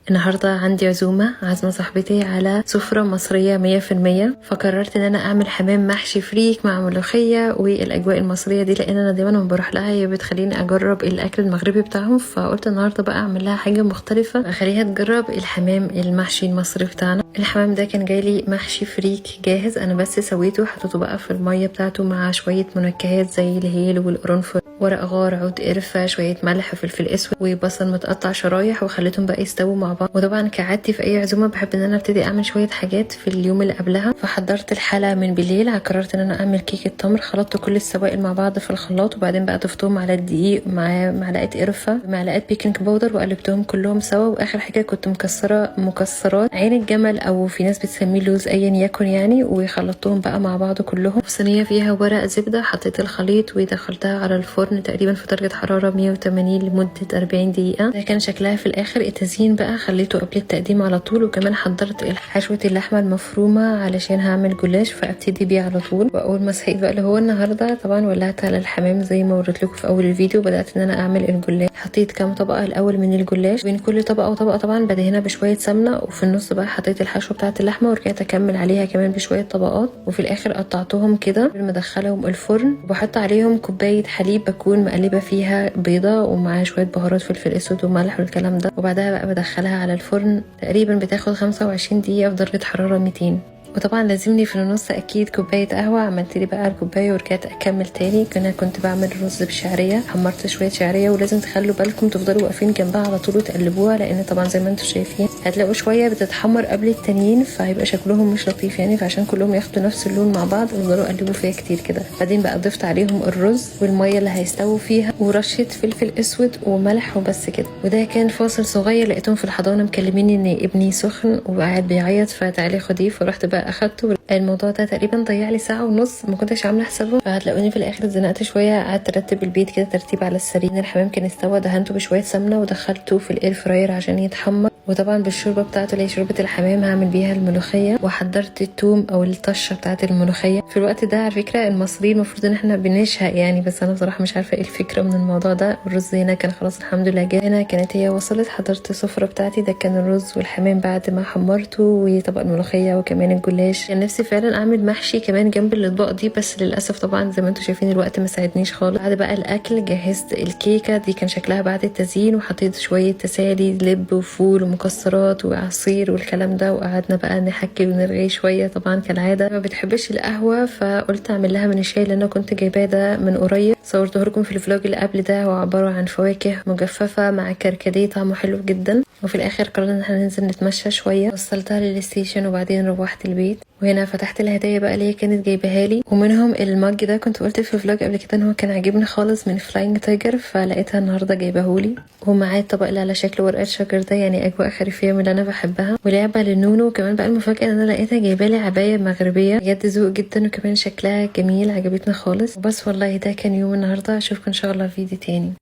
النهاردة عندي عزمة صاحبتي على سفرة مصرية 100%. فقررت ان انا اعمل حمام محشي فريك مع ملوخية والاجواء المصرية دي، لان انا دايما لما بروح لها هي بتخليني اجرب الاكل المغربي بتاعهم، فقلت النهاردة بقى اعمل لها حاجة مختلفة اخليها تجرب الحمام المحشي المصري بتاعنا. الحمام ده كان جايلي محشي فريك جاهز، انا بس سويته وحطيته بقى في المية بتاعته مع شوية منكهات زي الهيل والقرنفل، ورق غار، عود قرفة، شوية ملح وفلفل اسود وبصل متقطع شرايح، وخليتهم بقى يستووا مع بعض. وطبعا كعادتي في اي عزومه بحب ان انا ابتدي اعمل شويه حاجات في اليوم اللي قبلها، فحضرت الحلا من بالليل. قررت ان انا اعمل كيكه تمر، خلطت كل السوائل مع بعض في الخلاط، وبعدين بقى ضفتهم على الدقيق مع معلقه قرفه معلقه بيكنج باودر، وقلبتهم كلهم سوا. واخر حاجه كنت مكسره مكسرات عين الجمل او في ناس بتسميه لوز ايا يكن يعني، وخلطتهم بقى مع بعض كلهم في صينيه فيها ورق زبده. حطيت الخليط ودخلتها على الفرن تقريبا في درجه حراره 180 لمده 40 دقيقه. ده كان شكلها في الاخر. التزيين بقى خليته قبل التقديم على طول، وكمان حضرت حشوه اللحمه المفرومه علشان هعمل جلاش، فابتدي بيه على طول. واول ما صحيت بقى اللي هو النهارده طبعا ولعت على الحمام زي ما وريت لكم في اول الفيديو. بدات ان انا اعمل الجلاش، حطيت كام طبقه الاول من الجلاش، بين كل طبقه وطبقه طبعا بدهنها بشويه سمنه، وفي النص بقى حطيت الحشوه بتاعه اللحمه، ورجعت اكمل عليها كمان بشويه طبقات، وفي الاخر قطعتهم كده قبل ما ادخلهم الفرن. وبحط عليهم كوبايه حليب بكون مقلبه فيها بيضه ومعاها شويه بهارات فلفل اسود وملح والكلام ده، وبعدها بقى بدخلها على الفرن. تقريبا بتاخد 25 دقيقه في درجه حراره 200. وطبعا لازمني في النص اكيد كوبايه قهوه. عملت لي بقى الكوبايه ورجعت اكمل تاني. كنت بعمل رز بشعريه، حمرت شويه شعريه، ولازم تخلوا بالكم تفضلوا واقفين جنبها على طول وتقلبوها، لان طبعا زي ما انتم شايفين هتلاقوا شويه بتتحمر قبل التانيين، فهيبقى شكلهم مش لطيف يعني، فعشان كلهم ياخدوا نفس اللون مع بعض افضلوا قلبوا فيها كتير كده. بعدين بقى ضفت عليهم الرز والميه اللي هيستووا فيها، ورشه فلفل اسود وملح، وبس كده. وده كان فاصل صغير، لقيتهم في الحضانه مكلميني ان ابني سخن وقاعد بيعيط فتعالي خديه، فرحت بقى اخدته. الموضوع ده تقريبا ضيع لي ساعه ونص، ما كنتش عامله حسابه، فهتلاقوني في الاخر اتزنقت شويه. قعدت ارتب البيت كده ترتيب على السرير. الحمام كان استوى، دهنته بشويه سمنه ودخلته في الاير فراير عشان يتحمر. وطبعا بالشوربه بتاعته اللي هي شوربه الحمام هعمل بيها الملوخيه، وحضرت التوم او الطشه بتاعه الملوخيه. في الوقت ده على فكره المصريين المفروض ان احنا بنشهق يعني، بس انا بصراحه مش عارفه ايه الفكره من الموضوع ده. الرز هنا كان خلاص الحمد لله جاهز. هنا كانت هي وصلت. حضرت السفره بتاعتي، ده كان الرز والحمام بعد ما حمرته، وطبق الملوخيه وكمان الجلاش. كان نفسي فعلا اعمل محشي كمان جنب الاطباق دي، بس للاسف طبعا زي ما انتم شايفين الوقت ما ساعدنيش خالص. بعد بقى الاكل جهزت الكيكه دي، كان شكلها بعد التزيين، وحطيت شويه تسالي لب وفول ومكسرات وعصير والكلام ده، وقعدنا بقى نحكي ونرغي شويه. طبعا كالعاده ما بتحبش القهوه، فقلت اعمل لها من الشاي اللي انا كنت جايباه ده من قريب، صورته لكم في الفلوج اللي قبل ده. هو عباره عن فواكه مجففه مع كركديه طعمه حلو جدا. وفي الاخر قررنا ان احنا ننزل نتمشى شويه، وصلتها للستيشن وبعدين روحت البيت. وهنا فتحت الهدايا بقى اللي هي كانت جايباها لي، ومنهم المج ده كنت قلت في فلوج قبل كده ان هو كان عاجبني خالص من فلاينج تايجر، فلقيتها النهارده جايباهولي. ومعاه الطبق اللي على شكل ورقه شجر ده، يعني اجواء خريفيه من اللي انا بحبها، ولعبه للنونو. وكمان بقى المفاجاه ان انا لقيتها جايبالي عبايه مغربيه بجد ذوق جدا، وكمان شكلها جميل عجبتنا خالص. وبس والله ده كان يوم النهارده. اشوفكم ان شاء الله في فيديو تاني.